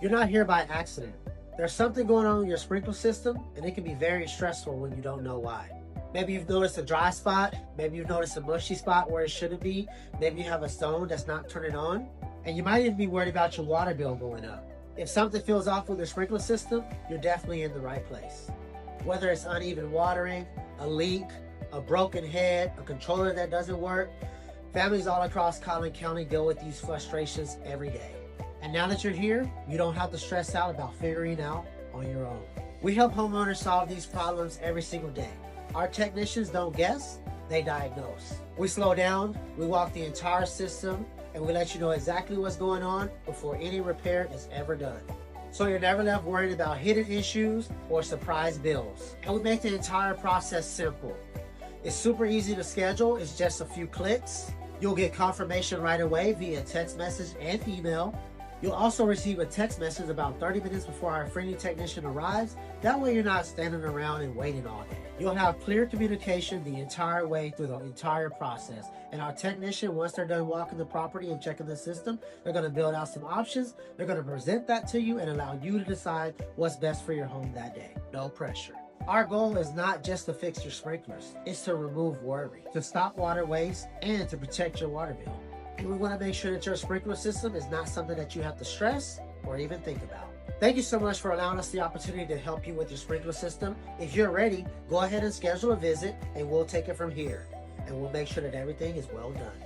You're not here by accident. There's something going on with your sprinkler system, and it can be very stressful when you don't know why. Maybe you've noticed a dry spot, maybe you've noticed a mushy spot where it shouldn't be, maybe you have a stone that's not turning on, and you might even be worried about your water bill going up. If something feels off with your sprinkler system, you're definitely in the right place. Whether it's uneven watering, a leak, a broken head, a controller that doesn't work, families all across Collin County deal with these frustrations every day. And now that you're here, you don't have to stress out about figuring out on your own. We help homeowners solve these problems every single day. Our technicians don't guess, they diagnose. We slow down, we walk the entire system, and we let you know exactly what's going on before any repair is ever done. So you're never left worried about hidden issues or surprise bills. And we make the entire process simple. It's super easy to schedule, it's just a few clicks. You'll get confirmation right away via text message and email. You'll also receive a text message about 30 minutes before our friendly technician arrives. That way you're not standing around and waiting all day. You'll have clear communication the entire way through the entire process. And our technician, once they're done walking the property and checking the system, they're going to build out some options. They're going to present that to you and allow you to decide what's best for your home that day. No pressure. Our goal is not just to fix your sprinklers. It's to remove worry, to stop water waste, and to protect your water bill. And we want to make sure that your sprinkler system is not something that you have to stress or even think about. Thank you so much for allowing us the opportunity to help you with your sprinkler system. If you're ready, go ahead and schedule a visit and we'll take it from here. And we'll make sure that everything is well done.